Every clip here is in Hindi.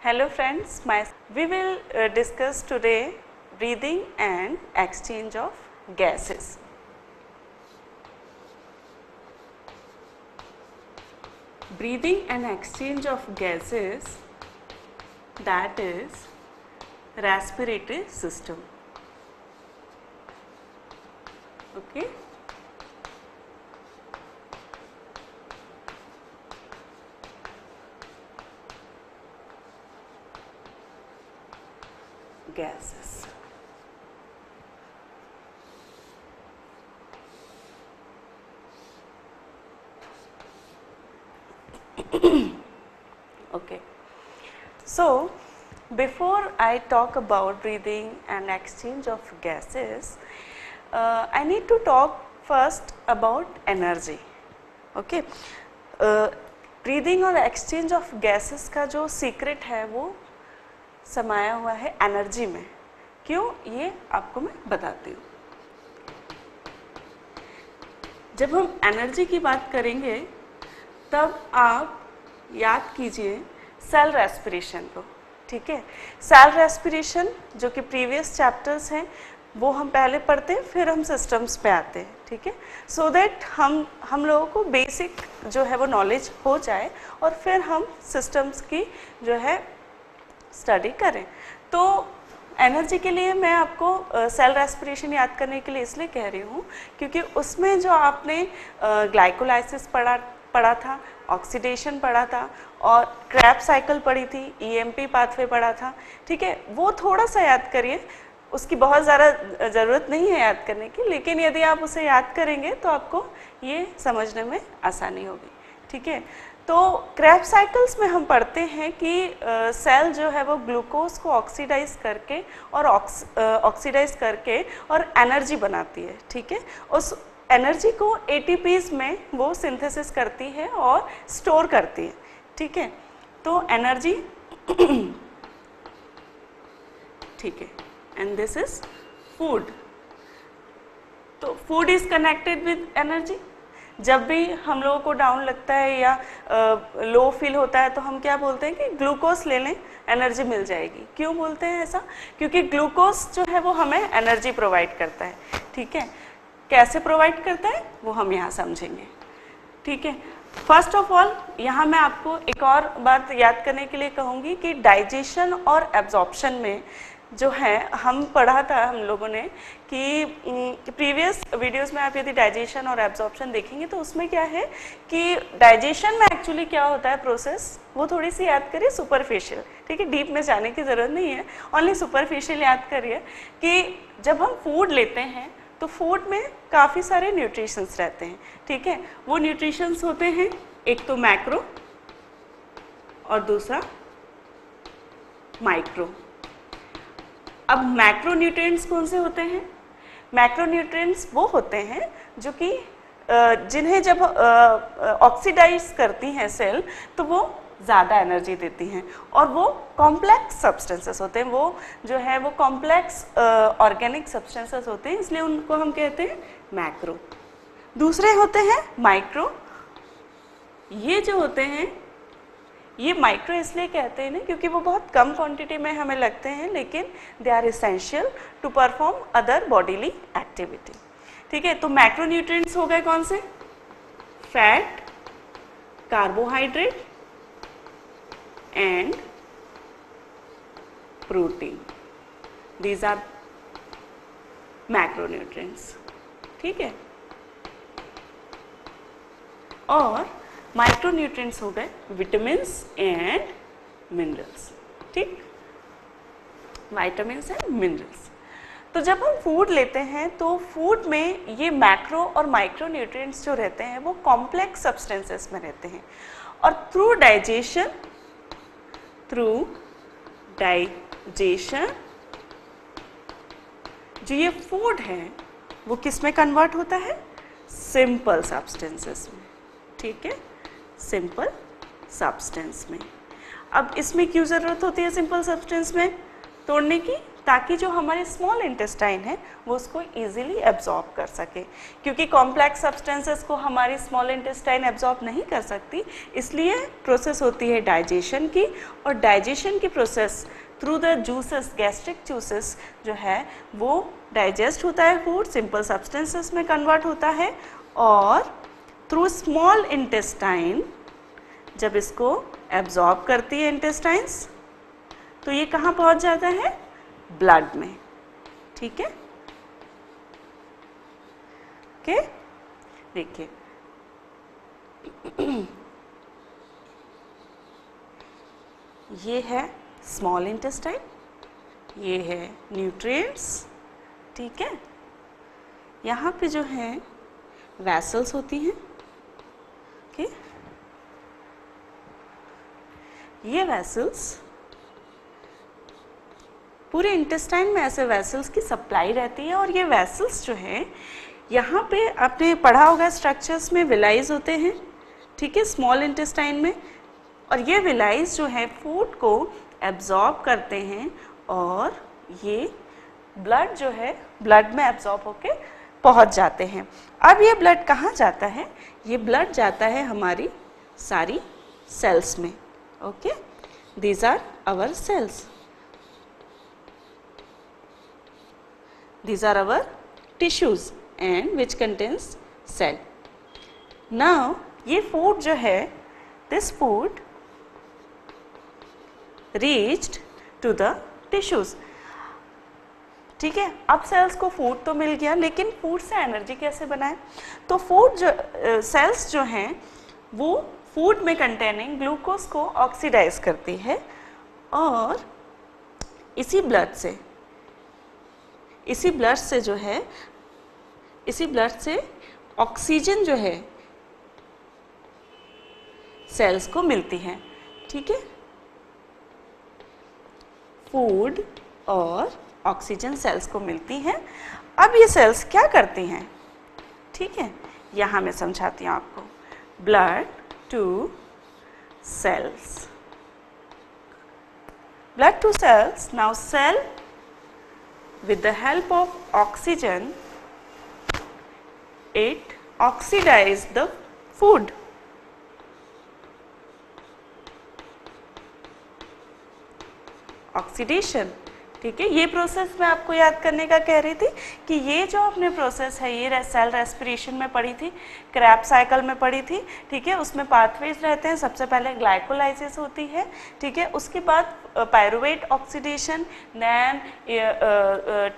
Hello friends, we will discuss today breathing and exchange of gases. Breathing and exchange of gases, that is respiratory system. Okay. Gases. Okay. So, before I talk about breathing and exchange of gases, I need to talk first about energy. Okay. Breathing और exchange of gases का जो secret है वो समाया हुआ है एनर्जी में. क्यों, ये आपको मैं बताती हूँ. जब हम एनर्जी की बात करेंगे तब आप याद कीजिए सेल रेस्पिरेशन को. ठीक है, सेल रेस्पिरेशन जो कि प्रीवियस चैप्टर्स हैं वो हम पहले पढ़ते हैं, फिर हम सिस्टम्स पे आते हैं. ठीक है, सो दैट हम लोगों को बेसिक जो है वो नॉलेज हो जाए और फिर हम सिस्टम्स की जो है स्टडी करें. तो एनर्जी के लिए मैं आपको सेल रेस्पिरेशन याद करने के लिए इसलिए कह रही हूँ क्योंकि उसमें जो आपने ग्लाइकोलाइसिस पढ़ा था, ऑक्सीडेशन पढ़ा था और क्रेब्स साइकिल पढ़ी थी, ईएमपी पाथवे पढ़ा था. ठीक है, वो थोड़ा सा याद करिए. उसकी बहुत ज़्यादा ज़रूरत नहीं है याद करने की, लेकिन यदि आप उसे याद करेंगे तो आपको ये समझने में आसानी होगी. ठीक है, तो क्रेब्स साइकिल्स में हम पढ़ते हैं कि सेल जो है वो ग्लूकोज को ऑक्सीडाइज करके और ऑक्सीडाइज करके और एनर्जी बनाती है. ठीक है, उस एनर्जी को एटीपीज में वो सिंथेसिस करती है और स्टोर करती है. ठीक है, तो एनर्जी ठीक है, एंड दिस इज फूड. तो food is connected with energy. जब भी हम लोगों को डाउन लगता है या लो फील होता है तो हम क्या बोलते हैं कि ग्लूकोज ले लें, एनर्जी मिल जाएगी. क्यों बोलते हैं ऐसा? क्योंकि ग्लूकोज जो है वो हमें एनर्जी प्रोवाइड करता है. ठीक है, कैसे प्रोवाइड करता है वो हम यहाँ समझेंगे. ठीक है, फर्स्ट ऑफ ऑल यहाँ मैं आपको एक और बात याद करने के लिए कहूँगी कि डाइजेशन और एब्जॉर्प्शन में जो है हम पढ़ा था हम लोगों ने कि प्रीवियस वीडियोस में आप यदि डाइजेशन और एब्जॉर्प्शन देखेंगे तो उसमें क्या है कि डाइजेशन में एक्चुअली क्या होता है प्रोसेस, वो थोड़ी सी याद करिए सुपरफिशियल. ठीक है, डीप में जाने की ज़रूरत नहीं है, ओनली सुपरफिशियल याद करिए कि जब हम फूड लेते हैं तो फूड में काफ़ी सारे न्यूट्रिशंस रहते हैं. ठीक है, वो न्यूट्रिशंस होते हैं एक तो मैक्रो और दूसरा माइक्रो. अब मैक्रो न्यूट्रिएंट्स कौन से होते हैं? मैक्रो न्यूट्रिएंट्स वो होते हैं जो कि जिन्हें जब ऑक्सीडाइज करती हैं सेल तो वो ज़्यादा एनर्जी देती हैं और वो कॉम्प्लेक्स सब्सटेंसेस होते हैं. वो जो है वो कॉम्प्लेक्स ऑर्गेनिक सब्सटेंसेस होते हैं, इसलिए उनको हम कहते हैं मैक्रो. दूसरे होते हैं माइक्रो. ये जो होते हैं ये माइक्रो इसलिए कहते हैं ना क्योंकि वो बहुत कम क्वांटिटी में हमें लगते हैं, लेकिन they are essential to perform other bodily activity. ठीक है, तो मैक्रो न्यूट्रिएंट्स हो गए कौन से? Fat, carbohydrate and protein. These are macro nutrients. ठीक है, और माइक्रो न्यूट्रिएंट्स हो गए विटामिन्स एंड मिनरल्स. ठीक, विटामिन्स एंड मिनरल्स. तो जब हम फूड लेते हैं तो फूड में ये मैक्रो और माइक्रो न्यूट्रिएंट्स जो रहते हैं वो कॉम्प्लेक्स सब्सटेंसेस में रहते हैं और थ्रू डाइजेशन जो ये फूड है वो किस में कन्वर्ट होता है? सिंपल सब्सटेंसेस में. ठीक है, सिंपल सब्सटेंस में. अब इसमें क्यों ज़रूरत होती है सिंपल सब्सटेंस में तोड़ने की? ताकि जो हमारे स्मॉल इंटेस्टाइन है वो उसको इजीली एब्जॉर्ब कर सके, क्योंकि कॉम्प्लेक्स सब्सटेंसेस को हमारी स्मॉल इंटेस्टाइन एब्जॉर्ब नहीं कर सकती, इसलिए प्रोसेस होती है डाइजेशन की, और डाइजेशन की process through the juices, gastric juices जो है वो डाइजेस्ट होता है, फूड सिंपल सब्सटेंसेस में कन्वर्ट होता है, और थ्रू स्मॉल इंटेस्टाइन जब इसको एब्जॉर्ब करती है इंटेस्टाइन्स, तो ये कहाँ पहुँच जाता है, ब्लड में। ठीक है, ओके, देखिए ये है स्मॉल इंटेस्टाइन, ये है न्यूट्रिएंट्स। ठीक है, यहाँ पे जो है वैसल्स होती हैं। ओके, ये वैसल्स पूरे इंटेस्टाइन में ऐसे वैसल्स की सप्लाई रहती है, और ये वैसल्स जो हैं यहाँ पे आपने पढ़ा होगा स्ट्रक्चर्स में विलाइज होते हैं। ठीक है, स्मॉल इंटेस्टाइन में, और ये विलाइज जो है फूड को एब्जॉर्ब करते हैं, और ये ब्लड जो है ब्लड में एब्जॉर्ब होके पहुँच जाते हैं। अब ये ब्लड कहाँ जाता है, ये ब्लड जाता है हमारी सारी सेल्स में। Okay, these are our cells, these are our tissues and which contains cell. Now ये food जो है, this food reached to the tissues. ठीक है, अब सेल्स को फूड तो मिल गया, लेकिन फूड से एनर्जी कैसे बनाए, तो फूड जो सेल्स जो हैं वो फूड में कंटेनिंग ग्लूकोज को ऑक्सीडाइज करती है, और इसी ब्लड से जो है, इसी ब्लड से ऑक्सीजन जो है सेल्स को मिलती है। ठीक है, फूड और ऑक्सीजन सेल्स को मिलती है। अब ये सेल्स क्या करती हैं, ठीक है, यहाँ मैं समझाती हूँ आपको। Blood to cells, blood to cells. Now cell with the help of oxygen, it oxidize the food. Oxidation, ठीक है, ये प्रोसेस मैं आपको याद करने का कह रही थी कि ये जो अपने प्रोसेस है ये सेल रेस्पिरेशन में पढ़ी थी, क्रैब साइकिल में पढ़ी थी। ठीक है, उसमें पाथवेज रहते हैं, सबसे पहले ग्लाइकोलाइसिस होती है। ठीक है, उसके बाद pyruvate oxidation, then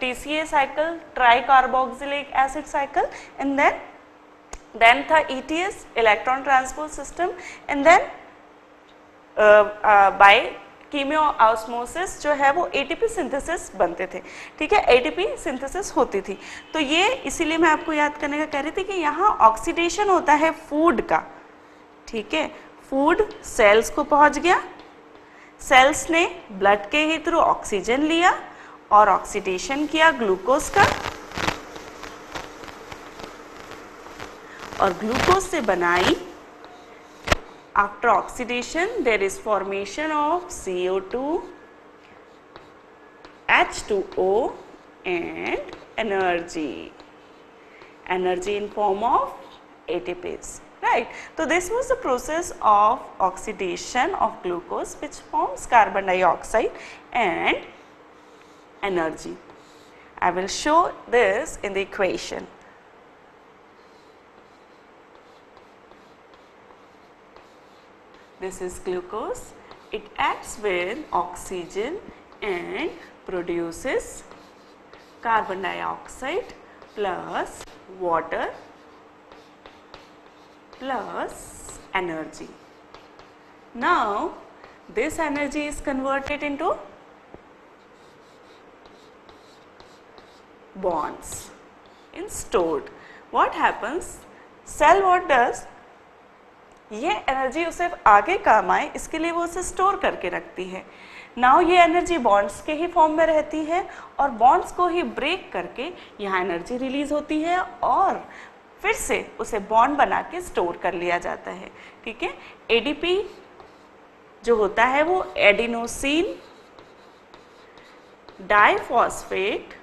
TCA cycle, tri carboxylic acid cycle, and then था ETS, electron transport system, and then by chemiosmosis जो है वो ATP सिंथेसिस बनते थे। ठीक है, ATP सिंथेसिस होती थी। तो ये इसीलिए मैं आपको याद करने का कह रही थी कि यहाँ ऑक्सीडेशन होता है फूड का। ठीक है, फूड सेल्स को पहुँच गया, सेल्स ने ब्लड के ही थ्रू ऑक्सीजन लिया और ऑक्सीडेशन किया ग्लूकोज का, और ग्लूकोज से बनाई, after oxidation there is formation of CO2, H2O and energy in form of ATPs, right? So this was the process of oxidation of glucose which forms carbon dioxide and energy. I will show this in the equation. This is glucose. It acts with oxygen and produces carbon dioxide plus water plus energy. Now this energy is converted into bonds in stored. What happens? Cell what does? ये एनर्जी उसे आगे काम आए इसके लिए वो उसे स्टोर करके रखती है। नाउ ये एनर्जी बॉन्ड्स के ही फॉर्म में रहती है और बॉन्ड्स को ही ब्रेक करके यहाँ एनर्जी रिलीज होती है और फिर से उसे बॉन्ड बना के स्टोर कर लिया जाता है। ठीक है, एडीपी जो होता है वो एडिनोसिन डाइफॉस्फेट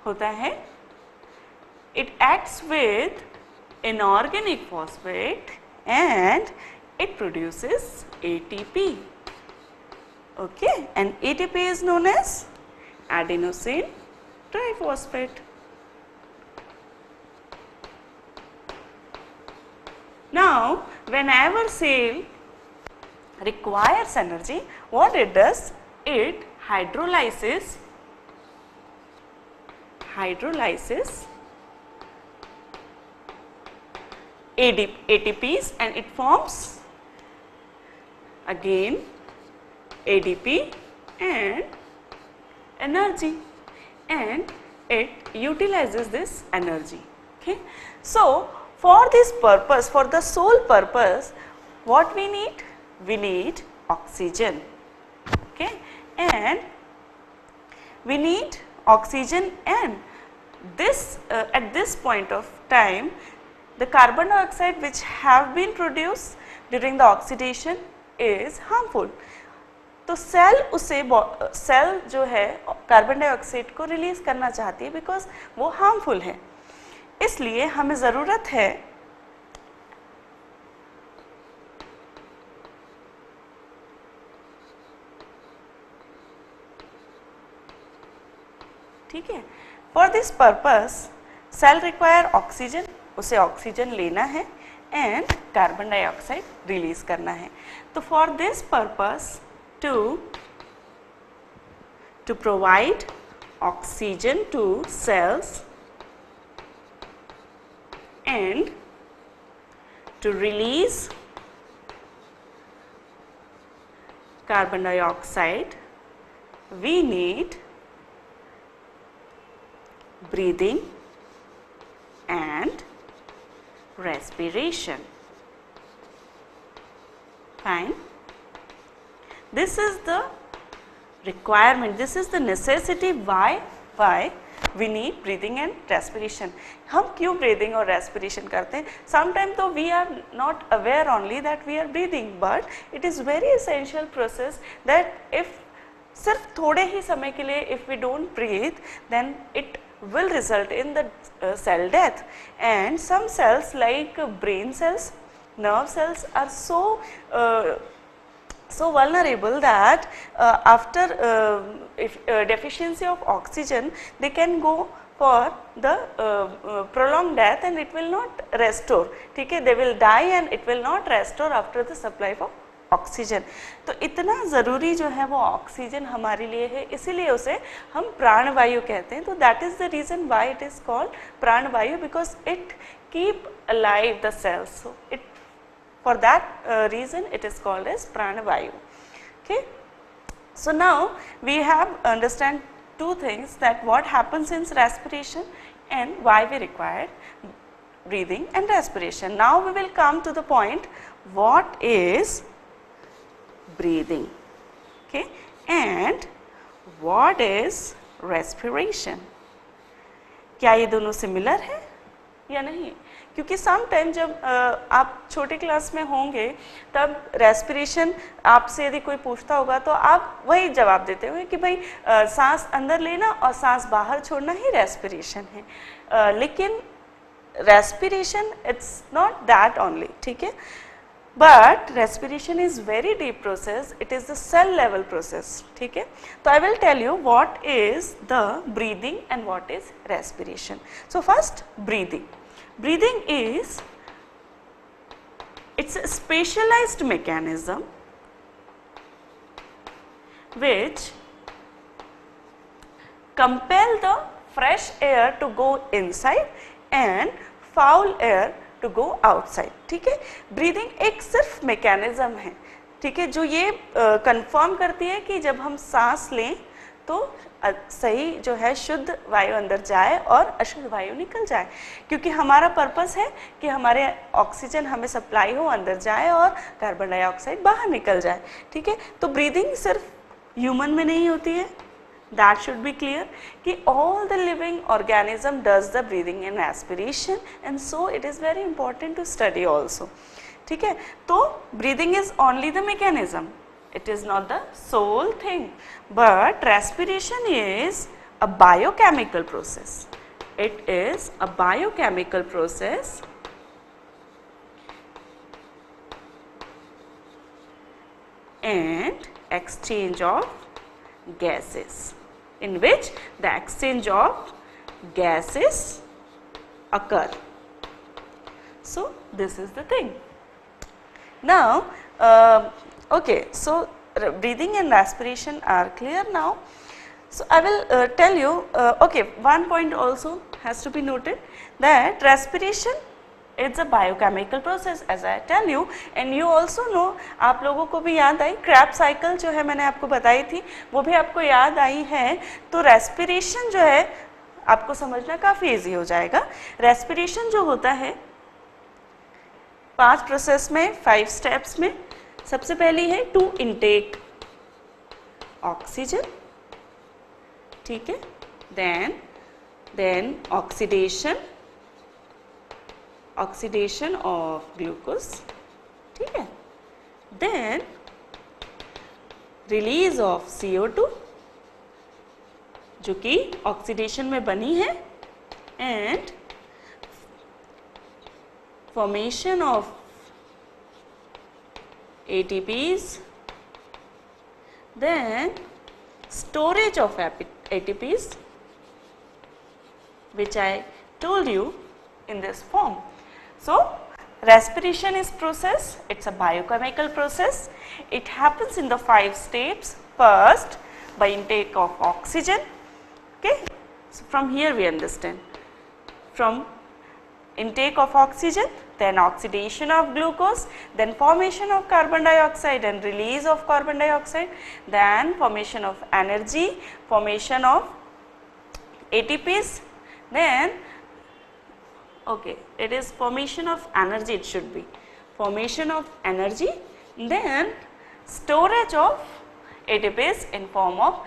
होता है, it acts with inorganic phosphate and it produces ATP. Okay, and ATP is known as adenosine triphosphate. Now, whenever cell requires energy, what it does? It hydrolyzes ATPs and it forms again ADP and energy, and it utilizes this energy. Okay. So, for this purpose, for the sole purpose, what we need? We need oxygen. Okay. And we need oxygen, and this at this point of time the carbon dioxide which have been produced during the oxidation is harmful. तो सेल जो है कार्बन डाइऑक्साइड को रिलीज करना चाहती है बिकॉज वो हार्मफुल है, इसलिए हमें ज़रूरत है ठीक है। For this purpose cell require oxygen, उसे ऑक्सीजन लेना है एंड कार्बन डाइऑक्साइड रिलीज करना है। तो for this purpose to provide oxygen to cells and to release carbon dioxide, we need breathing and respiration. Fine. This is the requirement, this is the necessity why we need breathing and respiration. हम क्यों breathing और respiration करते हैं? Sometimes तो we are not aware only that we are breathing, but it is very essential process that if सिर्फ थोड़े ही समय के लिए if we don't breathe, then it will result in the cell death. And some cells like brain cells, nerve cells are so vulnerable that after deficiency of oxygen they can go for the prolonged death and it will not restore. ठीक है, they will die and it will not restore after the supply of oxygen. तो इतना ज़रूरी जो है वो ऑक्सीजन हमारे लिए है, इसीलिए उसे हम प्राणवायु कहते हैं। तो that is the reason why it is called प्राणवायु, because it keep alive the cells. So it for that reason it is called as pranavayu. Okay. So now we have understand two things, that what happens in respiration and why we require breathing and respiration. Now we will come to the point, what is breathing, okay, and what is respiration. क्या ये दोनों सिमिलर है या नहीं? क्योंकि सम टाइम जब आप छोटे क्लास में होंगे तब रेस्पिरेशन आपसे यदि कोई पूछता होगा तो आप वही जवाब देते होंगे कि भाई सांस अंदर लेना और सांस बाहर छोड़ना ही रेस्पिरेशन है। लेकिन respiration it's not that only, ठीक है, but respiration is very deep process, it is the cell level process. ठीक है, तो I will tell you what is the breathing and what is respiration. So first breathing. Breathing is, it's a specialized mechanism which compel the fresh air to go inside and foul air to go outside. ठीक है, ब्रीदिंग एक सिर्फ मैकेनिज्म है, ठीक है, जो ये कंफर्म करती है कि जब हम सांस लें तो सही जो है शुद्ध वायु अंदर जाए और अशुद्ध वायु निकल जाए, क्योंकि हमारा पर्पस है कि हमारे ऑक्सीजन हमें सप्लाई हो, अंदर जाए और कार्बन डाइऑक्साइड बाहर निकल जाए। ठीक है, तो ब्रीदिंग सिर्फ ह्यूमन में नहीं होती है, दैट शुड बी क्लियर कि all the living organism does the breathing and aspiration, and so it is very important to study also. ठीक है, तो breathing is only the mechanism, it is not the sole thing, but respiration is a biochemical process. It is a biochemical process and exchange of gases, in which the exchange of gases occur. So this is the thing. Now okay, so breathing and respiration are clear now. So I will tell you, okay, one point also has to be noted, that respiration it's a biochemical process as I tell you, and you also know, आप लोगों को भी याद आई क्रैप साइकिल जो है मैंने आपको बताई थी, वो भी आपको याद आई है, तो रेस्पिरेशन जो है आपको समझना काफ़ी इजी हो जाएगा। रेस्पिरेशन जो होता है 5 प्रोसेस में, 5 स्टेप्स में, सबसे पहली है टू इनटेक ऑक्सीजन, ठीक है, देन ऑक्सीडेशन ऑफ ग्लूकोज, ठीक है, देन रिलीज ऑफ CO2 जो कि ऑक्सीडेशन में बनी है, and formation of ATPs, then storage of ATPs, which I told you in this form. So respiration is process, it's a biochemical process. It happens in the 5 steps. First, by intake of oxygen, okay, so from here we understand, from intake of oxygen, then oxidation of glucose, then formation of carbon dioxide and release of carbon dioxide, then formation of energy, formation of ATPs, then okay, it is formation of energy, it should be formation of energy, then storage of ATPs in form of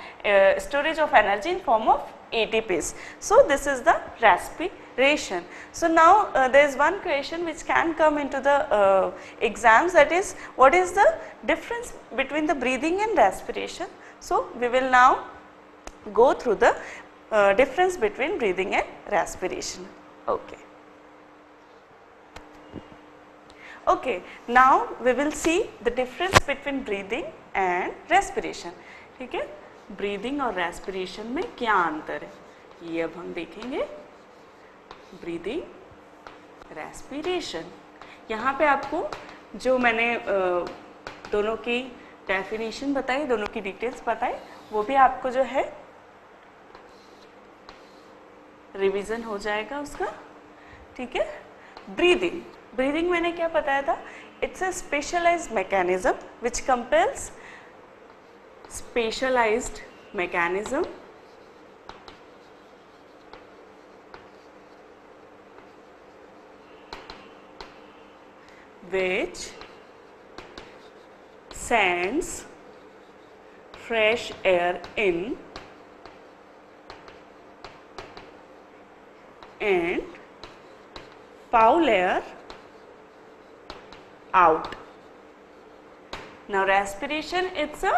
storage of energy in form of ATPs. So this is the respiration. So now there is one question which can come into the exams, that is, what is the difference between the breathing and respiration? So we will now go through the difference between breathing and respiration. Okay. Okay, now we will see the difference between breathing and respiration. ठीक है, ब्रीदिंग और रेस्पिरेशन में क्या अंतर है, ये अब हम देखेंगे। ब्रीदिंग, रेस्पिरेशन, यहाँ पे आपको जो मैंने दोनों की डेफिनेशन बताई, दोनों की डिटेल्स बताई, वो भी आपको जो है रिवीजन हो जाएगा उसका, ठीक है। ब्रीदिंग, ब्रीदिंग मैंने क्या बताया था, it's a specialized mechanism which compels specialized mechanism which sends fresh air in and foul air out. Now respiration, it's a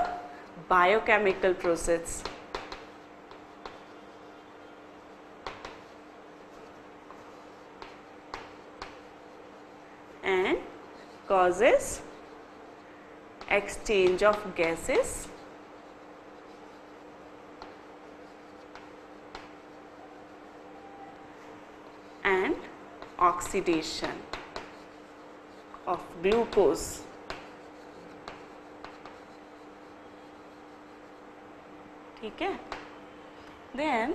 biochemical process. And causes exchange of gases and oxidation of glucose. ठीक है, then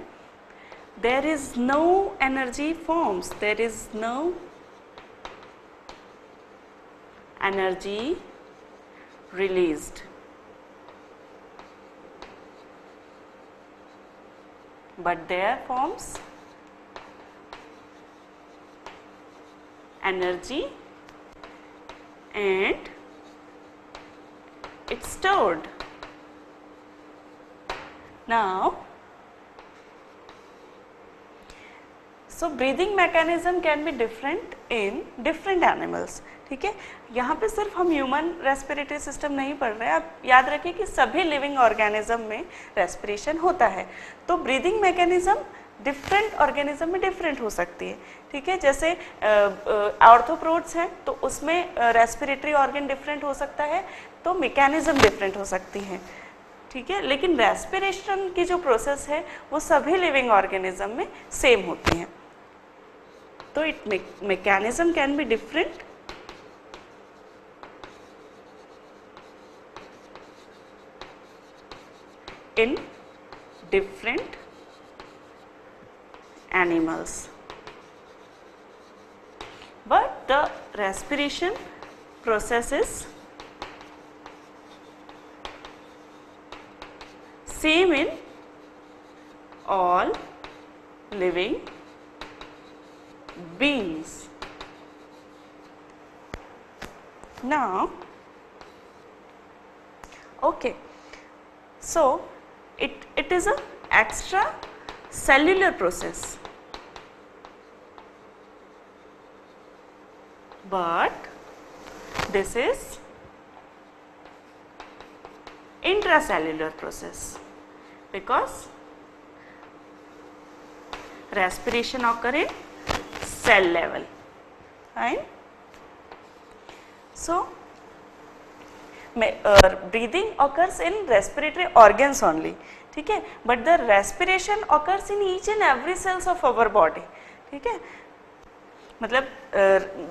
there is no energy forms, there is no energy released, but there forms energy and it's stored. Now, so breathing mechanism can be different in different animals. ठीक है, यहाँ पे सिर्फ हम ह्यूमन रेस्पिरेटरी सिस्टम नहीं पढ़ रहे हैं, आप याद रखिए कि सभी लिविंग ऑर्गेनिज्म में रेस्पिरेशन होता है। तो ब्रीदिंग मैकेनिज्म डिफरेंट ऑर्गेनिज्म में डिफरेंट हो सकती है, ठीक है। जैसे आर्थ्रोपोड्स हैं तो उसमें रेस्पिरेटरी ऑर्गन डिफरेंट हो सकता है, तो मैकेनिज्म डिफरेंट हो सकती है, ठीक है। लेकिन रेस्पिरेशन की जो प्रोसेस है वो सभी लिविंग ऑर्गेनिज्म में सेम होती है। तो it mechanism can be different in different animals, but the respiration process is same in all living beings. Now, okay, so it is a extra cellular process, but this is intracellular process because respiration occur in cell level, right? So breathing occurs in respiratory organs only, ठीक है, but the respiration occurs in each and every cells of our body, ठीक है। मतलब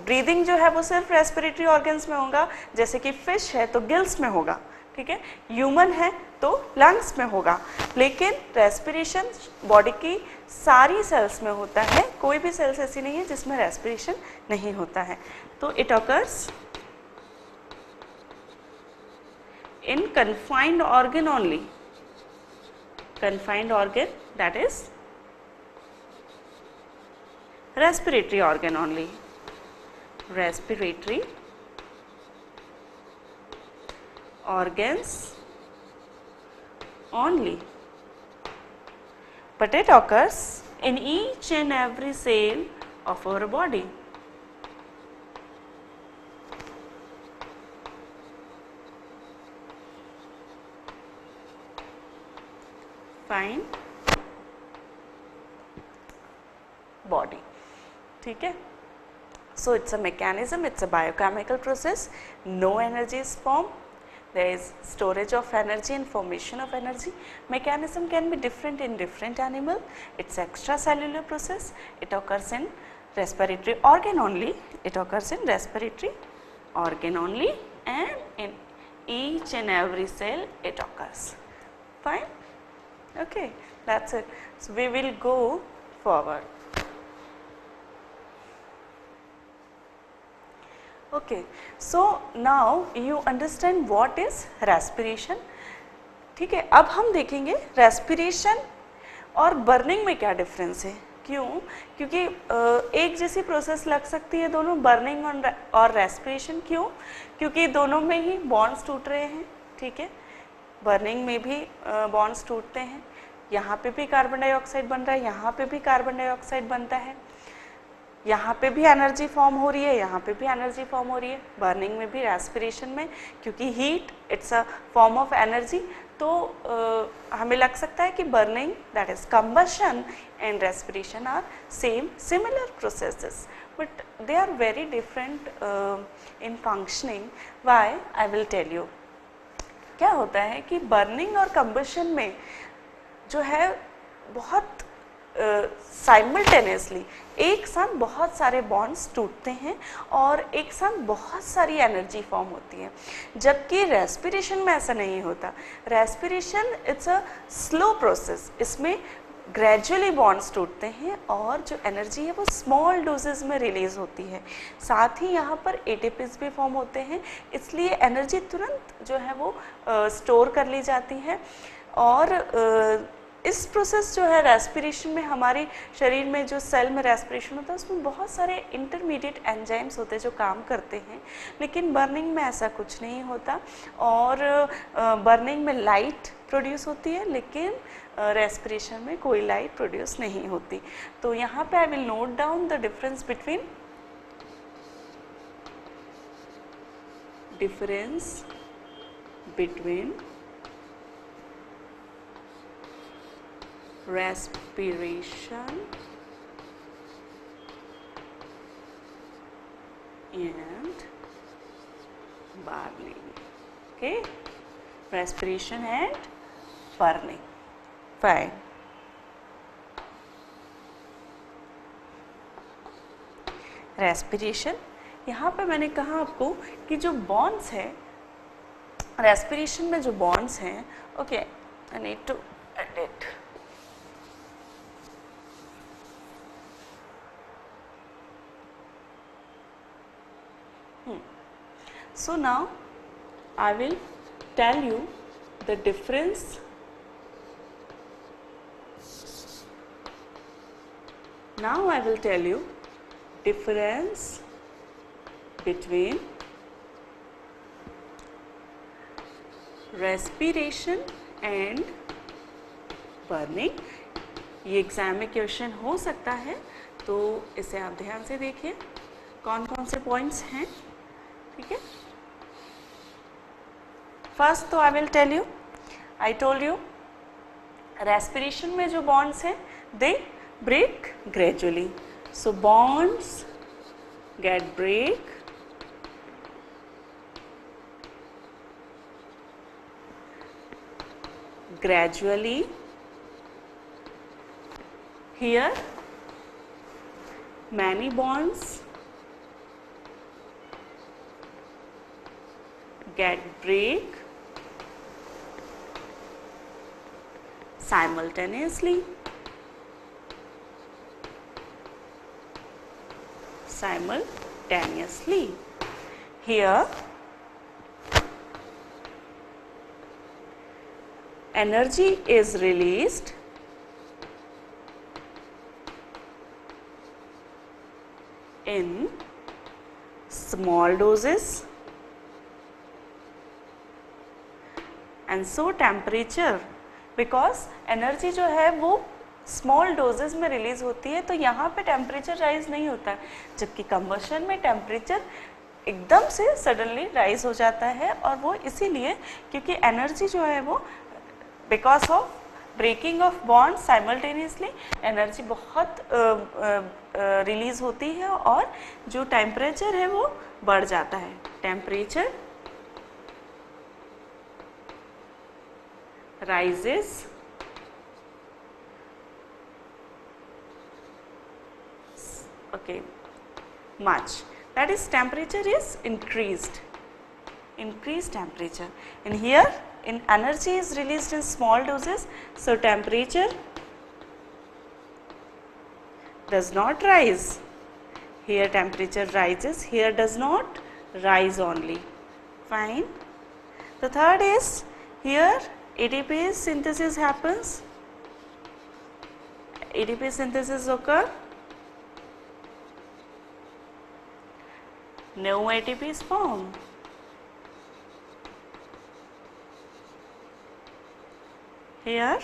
ब्रीदिंग जो है वो सिर्फ रेस्पिरेटरी ऑर्गन्स में होगा, जैसे कि फिश है तो गिल्स में होगा, ठीक है, ह्यूमन है तो लंग्स में होगा, लेकिन रेस्पिरेशन बॉडी की सारी सेल्स में होता है, कोई भी सेल्स ऐसी नहीं है जिसमें रेस्पिरेशन नहीं होता है। तो it occurs in confined organ only, confined organ, that is respiratory organ only, respiratory organs only, but it occurs in each and every cell of our body. Fine body, ठीक है। So it's a mechanism, it's a biochemical process, no energy is formed, there is storage of energy and formation of energy. Mechanism can be different in different animal, it's extracellular process, it occurs in respiratory organ only, it occurs in respiratory organ only, and in each and every cell it occurs. Fine. Okay, that's it. So we will go forward. Okay, so now you understand what is respiration. ठीक है, अब हम देखेंगे रेस्पिरेशन और बर्निंग में क्या डिफरेंस है। क्यों? क्योंकि एक जैसी प्रोसेस लग सकती है दोनों, बर्निंग और रेस्पिरेशन। क्यों? क्योंकि दोनों में ही बॉन्ड्स टूट रहे हैं, ठीक है। बर्निंग में भी बॉन्ड्स टूटते हैं, यहाँ पे भी कार्बन डाइऑक्साइड बन रहा है, यहाँ पे भी कार्बन डाइऑक्साइड बनता है, यहाँ पे भी एनर्जी फॉर्म हो रही है, यहाँ पे भी एनर्जी फॉर्म हो रही है, बर्निंग में भी, रेस्पिरेशन में, क्योंकि heat it's a form of energy. तो हमें लग सकता है कि burning, that is combustion, and respiration are same similar processes, but they are very different in functioning. Why? I will tell you. क्या होता है कि बर्निंग और कंबशन में जो है बहुत साइमल्टेनियसली एक साथ बहुत सारे बॉन्ड्स टूटते हैं और एक साथ बहुत सारी एनर्जी फॉर्म होती है, जबकि रेस्पिरेशन में ऐसा नहीं होता। Respiration it's a slow process, इसमें ग्रेजुअली बॉन्ड्स टूटते हैं और जो एनर्जी है वो स्मॉल डोजेज में रिलीज होती है। साथ ही यहाँ पर एटीपीज भी फॉर्म होते हैं, इसलिए एनर्जी तुरंत जो है वो स्टोर कर ली जाती है। और इस प्रोसेस जो है रेस्पिरेशन में, हमारे शरीर में जो सेल में रेस्पिरेशन होता है उसमें बहुत सारे इंटरमीडिएट एंजाइम्स होते हैं जो काम करते हैं, लेकिन बर्निंग में ऐसा कुछ नहीं होता। और बर्निंग में लाइट प्रोड्यूस होती है, लेकिन रेस्पिरेशन में कोई लाइट प्रोड्यूस नहीं होती। तो यहाँ पे I will note down the difference between difference between respiration and burning. Okay, respiration and burning. Fine. Respiration, यहाँ पे मैंने कहा आपको कि जो बॉन्ड्स है रेस्पिरेशन में, जो बॉन्ड्स हैं, okay, I need to edit. So now I will tell you the difference between respiration and burning. ये एग्जाम में क्वेश्चन हो सकता है, तो इसे आप ध्यान से देखिए कौन कौन से पॉइंट्स हैं. ठीक है, फर्स्ट तो I will tell you, I told you respiration में जो बॉन्ड्स हैं they break gradually. So bonds get break gradually. Here many bonds get break simultaneously. Here energy is released in small doses and so temperature, because energy जो है वो स्मॉल डोजेज में रिलीज होती है, तो यहाँ पे टेम्परेचर राइज नहीं होता है, जबकि कंबशन में टेम्परेचर एकदम से सडनली राइज हो जाता है. और वो इसीलिए क्योंकि एनर्जी जो है वो because of breaking of bond simultaneously energy बहुत रिलीज होती है और जो टेम्परेचर है वो बढ़ जाता है. Temperature rises okay much, that is temperature is increased temperature, and here in energy is released in small doses, so temperature does not rise. Here temperature rises, here does not rise only. Fine. The third is here ATP synthesis happens. ATP synthesis occur, no ATP is formed. Here,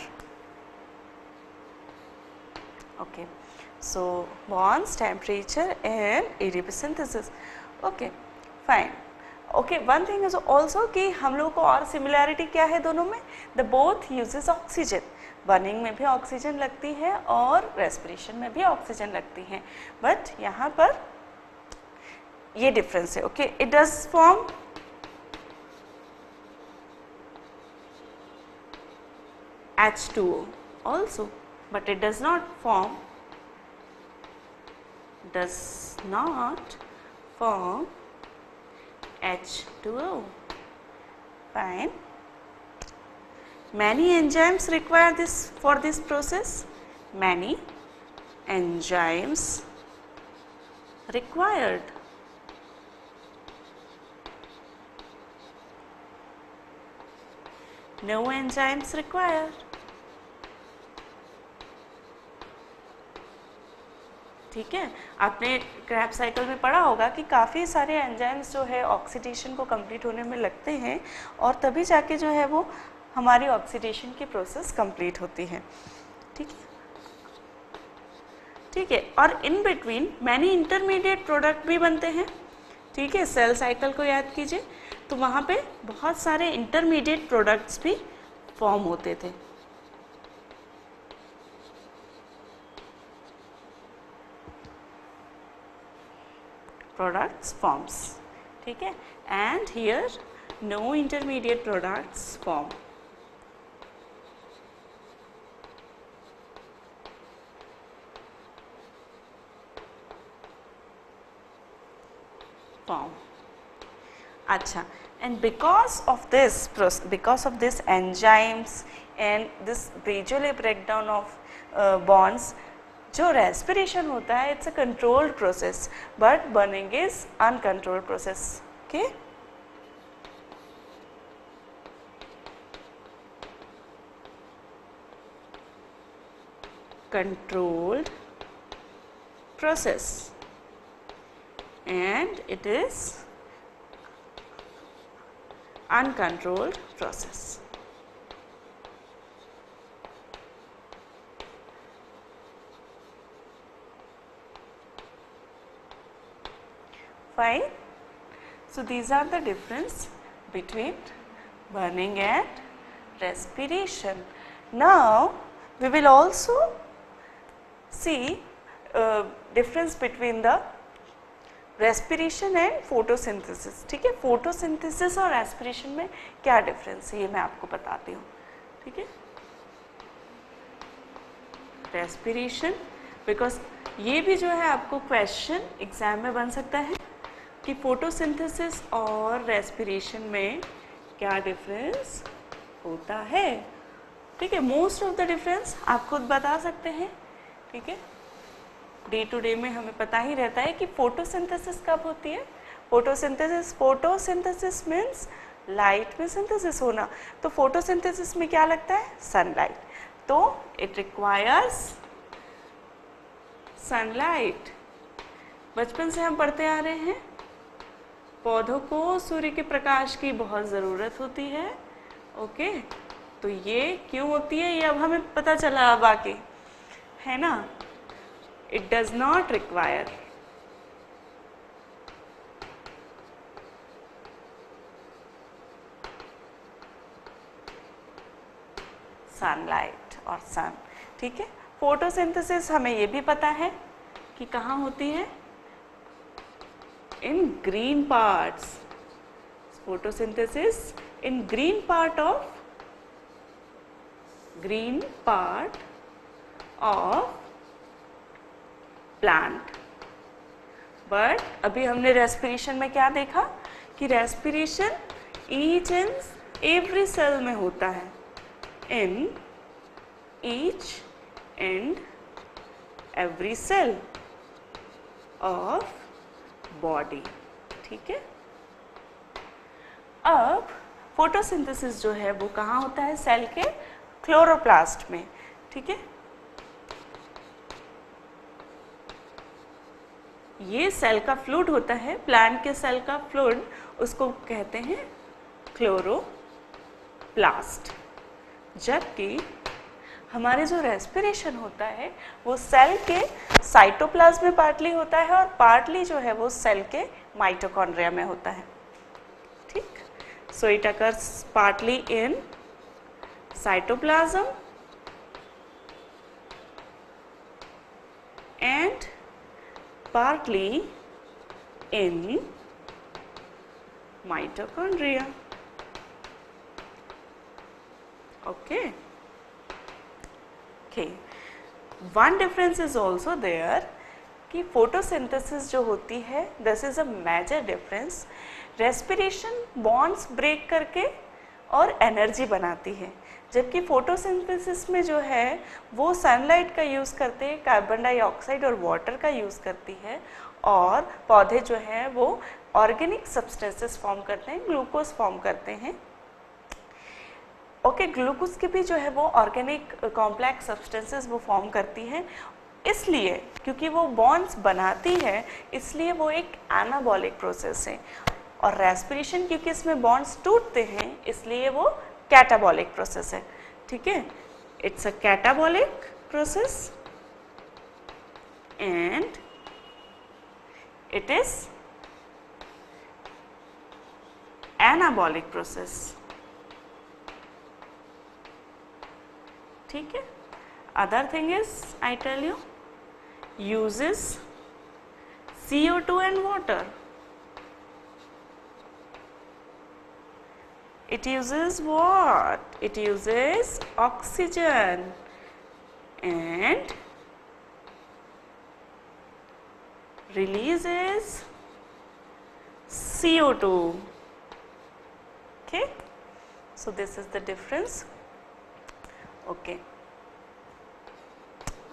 okay, so bonds, temperature and ATP synthesis. Okay, fine. Okay, one thing is also कि हम लोग को और सिमिलैरिटी क्या है दोनों में, the both uses oxygen. Burning में भी ऑक्सीजन लगती है और रेस्पिरेशन में भी ऑक्सीजन लगती है, बट यहाँ पर ये डिफरेंस है. Okay, it does form H2O also, but it does not form H2O. Fine. Many enzymes require this for this process. Many enzymes required. No enzymes required. ठीक है, आपने क्रैब साइकिल में पढ़ा होगा कि काफ़ी सारे एंजाइम्स जो है ऑक्सीडेशन को कंप्लीट होने में लगते हैं और तभी जाके जो है वो हमारी ऑक्सीडेशन की प्रोसेस कंप्लीट होती है. ठीक है, ठीक है, और in between many intermediate product भी बनते हैं. ठीक है, सेल साइकिल को याद कीजिए. तो वहाँ पे बहुत सारे इंटरमीडिएट प्रोडक्ट्स भी फॉर्म होते थे। प्रोडक्ट्स फॉर्म्स, ठीक है, and here no intermediate products form. अच्छा, and because of this enzymes and this gradually breakdown of bonds, जो respiration होता है it's a controlled process but burning is uncontrolled process. Okay, controlled process and it is uncontrolled process. Fine. So these are the difference between burning and respiration. Now we will also see difference between the respiration and photosynthesis. ठीक है, फोटोसिंथेसिस और रेस्पिरेशन में क्या डिफरेंस है ये मैं आपको बताती हूँ। ठीक है, रेस्पिरेशन, बिकॉज ये भी जो है आपको क्वेश्चन एग्जाम में बन सकता है कि फोटोसिंथेसिस और रेस्पिरेशन में क्या डिफरेंस होता है। ठीक है, मोस्ट ऑफ द डिफरेंस आप खुद बता सकते हैं। ठीक है, डे टू डे में हमें पता ही रहता है कि फोटोसिंथेसिस कब होती है। फोटोसिंथेसिस मीन्स लाइट में सिंथेसिस होना। तो फोटोसिंथेसिस में क्या लगता है, सनलाइट, तो इट रिक्वायर्स सनलाइट। बचपन से हम पढ़ते आ रहे हैं पौधों को सूर्य के प्रकाश की बहुत ज़रूरत होती है। ओके, तो ये क्यों होती है ये अब हमें पता चला बाकी, है ना। It does not require sunlight और सन। ठीक है, फोटोसिंथेसिस हमें ये भी पता है कि कहाँ होती है, in green parts. Photosynthesis in green part of plant. But अभी हमने रेस्पिरेशन में क्या देखा कि respiration each and every cell में होता है, in each and every cell of body. ठीक है, अब फोटोसिंथेसिस जो है वो कहाँ होता है, सेल के क्लोरोप्लास्ट में। ठीक है, ये सेल का फ्लूइड होता है, प्लांट के सेल का फ्लूइड, उसको कहते हैं क्लोरोप्लास्ट। जबकि हमारे जो रेस्पिरेशन होता है वो सेल के साइटोप्लाज्म में पार्टली होता है और पार्टली जो है वो सेल के माइटोकॉन्ड्रिया में होता है। ठीक, so it occurs partly in cytoplasm and partly in mitochondria. Okay. Okay. One difference is also there कि फोटोसिंथेसिस जो होती है, this is a major difference. Respiration bonds break करके और एनर्जी बनाती है, जबकि फोटोसिंथेसिस में जो है वो सनलाइट का यूज़ करते हैं, कार्बन डाइऑक्साइड और वाटर का यूज़ करती है, और पौधे जो हैं वो ऑर्गेनिक सब्सटेंसेस फॉर्म करते हैं, ग्लूकोज फॉर्म करते हैं। ओके, ग्लूकोज के भी जो है वो ऑर्गेनिक कॉम्प्लेक्स सब्सटेंसेस वो फॉर्म करती हैं, इसलिए क्योंकि वो बॉन्ड्स बनाती है इसलिए वो एक एनाबॉलिक प्रोसेस है। और रेस्पिरेशन क्योंकि इसमें बॉन्ड्स टूटते हैं इसलिए वो कैटाबॉलिक प्रोसेस है। ठीक है, it's a catabolic process and it is anabolic process, ठीक है। Other thing is I tell you uses CO2 and water. It uses what? It uses oxygen and releases CO2. Okay, so this is the difference. Okay,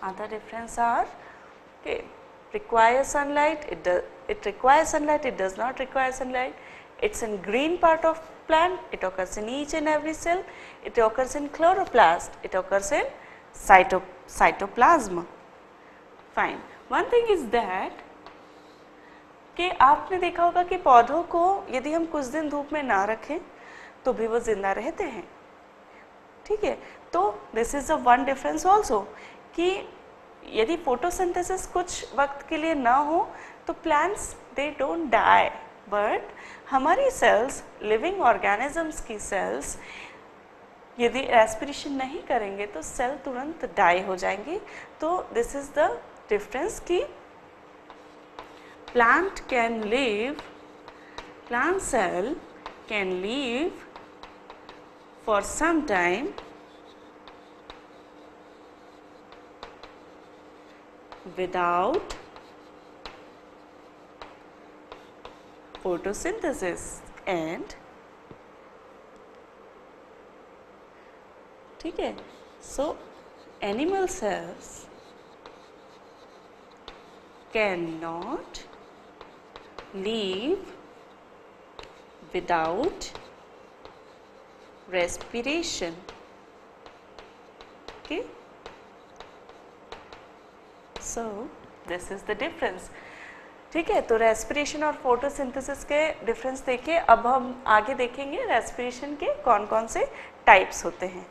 other difference are, okay, requires sunlight, it requires sunlight, it does not require sunlight, it's in green part of plant, it occurs in each and every cell, it occurs in chloroplast, it occurs in cytoplasm. Fine. One thing is that कि आपने देखा होगा कि पौधों को यदि हम कुछ दिन धूप में ना रखें तो भी वो जिंदा रहते हैं, ठीक है। तो this is a one difference also कि यदि फोटोसिंथेसिस कुछ वक्त के लिए ना हो तो plants they don't die, but हमारी सेल्स, लिविंग ऑर्गेनिजम्स की सेल्स यदि रेस्पिरेशन नहीं करेंगे तो सेल तुरंत डाई हो जाएंगी। तो दिस इज द डिफरेंस कि plant cell can live for some time without photosynthesis and, ठीक है, so animal cells cannot live without respiration. Okay, so this is the difference. ठीक है, तो रेस्पिरेशन और फोटोसिंथेसिस के डिफरेंस देखिए। अब हम आगे देखेंगे रेस्पिरेशन के कौन कौन से टाइप्स होते हैं।